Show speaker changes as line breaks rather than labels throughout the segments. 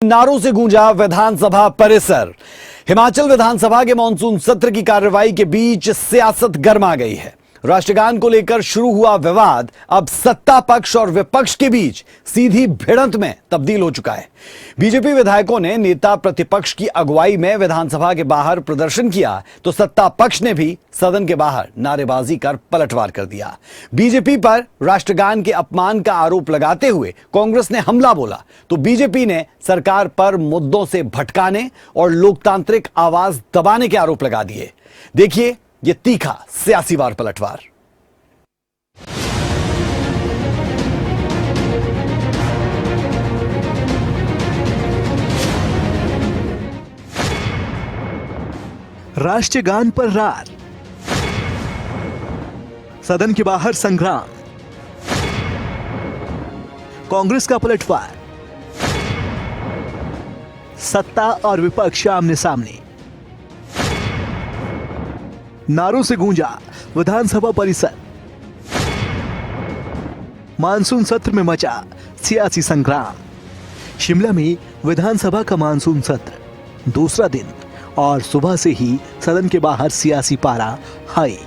नारों से गूंजा विधानसभा परिसर। हिमाचल विधानसभा के मानसून सत्र की कार्रवाई के बीच सियासत गर्मा गई है। राष्ट्रगान को लेकर शुरू हुआ विवाद अब सत्ता पक्ष और विपक्ष के बीच सीधी भिड़ंत में तब्दील हो चुका है। बीजेपी विधायकों ने नेता प्रतिपक्ष की अगुवाई में विधानसभा के बाहर प्रदर्शन किया तो सत्ता पक्ष ने भी सदन के बाहर नारेबाजी कर पलटवार कर दिया। बीजेपी पर राष्ट्रगान के अपमान का आरोप लगाते हुए कांग्रेस ने हमला बोला तो बीजेपी ने सरकार पर मुद्दों से भटकाने और लोकतांत्रिक आवाज दबाने के आरोप लगा दिए। देखिए ये तीखा सियासी वार पलटवार।
राष्ट्रगान पर रार, सदन के बाहर संग्राम, कांग्रेस का पलटवार, सत्ता और विपक्ष आमने सामने, नारों से गूंजा विधानसभा परिसर, मानसून सत्र में मचा सियासी संग्राम। शिमला में विधानसभा का मानसून सत्र दूसरा दिन और सुबह से ही सदन के बाहर सियासी पारा हाई।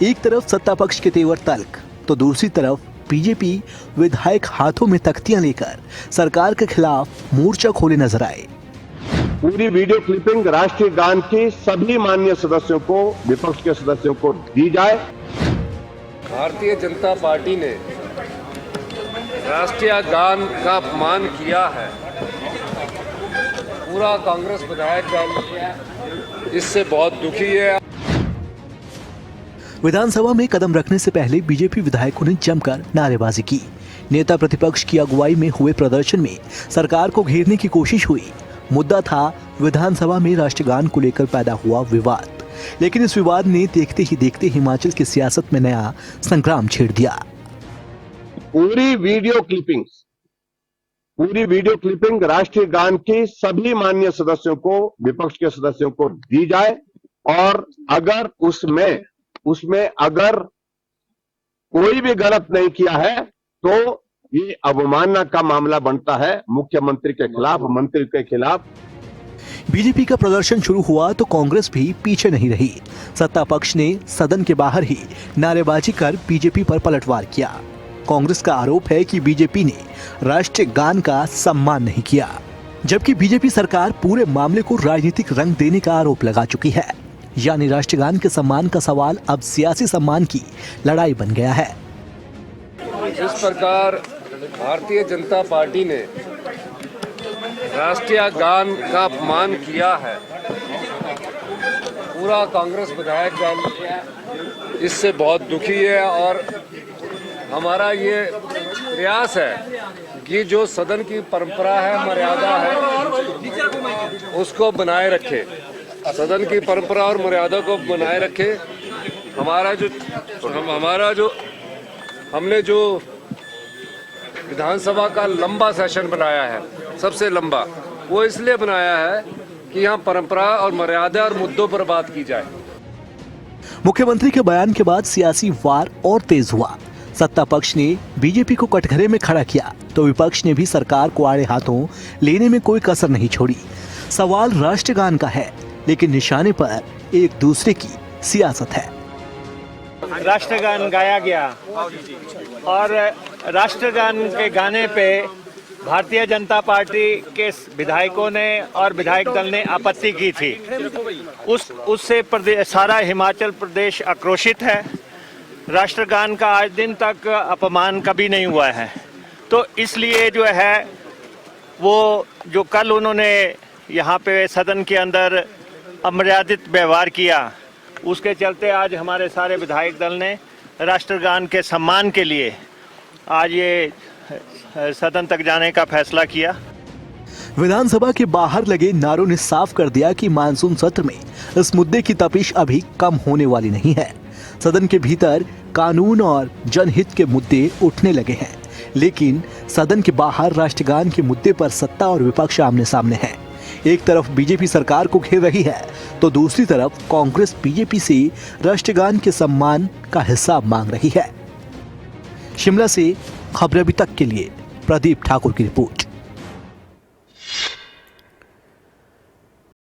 एक तरफ सत्ता पक्ष के तेवर तल्ख तो दूसरी तरफ बीजेपी विधायक हाथों में तख्तियां लेकर सरकार के खिलाफ मोर्चा खोले नजर आए।
पूरी वीडियो क्लिपिंग राष्ट्रीय गान की सभी माननीय सदस्यों को, विपक्ष के सदस्यों को दी जाए।
भारतीय जनता पार्टी ने राष्ट्रीय गान का अपमान किया है। पूरा कांग्रेस विधायक दल इससे बहुत दुखी है।
विधानसभा में कदम रखने से पहले बीजेपी विधायकों ने जमकर नारेबाजी की। नेता प्रतिपक्ष की अगुवाई में हुए प्रदर्शन में सरकार को घेरने की कोशिश हुई। मुद्दा था विधानसभा में राष्ट्रगान को लेकर पैदा हुआ विवाद, लेकिन इस विवाद ने देखते ही देखते हिमाचल की सियासत में नया संग्राम छेड़ दिया।
पूरी वीडियो क्लिपिंग राष्ट्रीय गान की सभी माननीय सदस्यों को, विपक्ष के सदस्यों को दी जाए और अगर उसमें अगर कोई भी गलत नहीं किया है तो ये अवमानना का मामला बनता है मुख्यमंत्री के खिलाफ, मंत्री के खिलाफ।
बीजेपी का प्रदर्शन शुरू हुआ तो कांग्रेस भी पीछे नहीं रही। सत्ता पक्ष ने सदन के बाहर ही नारेबाजी कर बीजेपी पर पलटवार किया। कांग्रेस का आरोप है कि बीजेपी ने राष्ट्रीय गान का सम्मान नहीं किया, जबकि बीजेपी सरकार पूरे मामले को राजनीतिक रंग देने का आरोप लगा चुकी है। यानी राष्ट्रगान के सम्मान का सवाल अब सियासी सम्मान की लड़ाई बन गया है।
इस प्रकार भारतीय जनता पार्टी ने राष्ट्रीय गान का अपमान किया है। पूरा कांग्रेस विधायक दल इससे बहुत दुखी है और हमारा ये प्रयास है कि जो सदन की परंपरा है, मर्यादा है, उसको बनाए रखे। सदन की परंपरा और मर्यादा को बनाए रखे। हमने जो विधानसभा का लंबा सेशन बनाया है, सबसे लंबा, वो इसलिए बनाया है कि यहाँ परंपरा और मर्यादा और मुद्दों पर बात की जाए।
मुख्यमंत्री के बयान के बाद सियासी वार और तेज हुआ। सत्ता पक्ष ने बीजेपी को कटघरे में खड़ा किया तो विपक्ष ने भी सरकार को आड़े हाथों लेने में कोई कसर नहीं छोड़ी। सवाल राष्ट्रगान का है, लेकिन निशाने पर एक दूसरे की सियासत है।
राष्ट्रगान गाया गया और राष्ट्रगान के गाने पे भारतीय जनता पार्टी के विधायकों ने और विधायक दल ने आपत्ति की थी। उससे सारा हिमाचल प्रदेश आक्रोशित है। राष्ट्रगान का आज दिन तक अपमान कभी नहीं हुआ है, तो इसलिए जो है वो जो कल उन्होंने यहाँ पे सदन के अंदर अमर्यादित व्यवहार किया, उसके चलते आज हमारे सारे विधायक दल ने राष्ट्रगान के सम्मान के लिए आज ये सदन तक जाने का फैसला किया।
विधानसभा के बाहर लगे नारों ने साफ कर दिया कि मानसून सत्र में इस मुद्दे की तपिश अभी कम होने वाली नहीं है। सदन के भीतर कानून और जनहित के मुद्दे उठने लगे हैं, लेकिन सदन के बाहर राष्ट्रगान के मुद्दे पर सत्ता और विपक्ष आमने सामने है। एक तरफ बीजेपी सरकार को घेर रही है तो दूसरी तरफ कांग्रेस बीजेपी से राष्ट्रगान के सम्मान का हिसाब मांग रही है। शिमला से खबरें अभी तक के लिए प्रदीप ठाकुर की रिपोर्ट।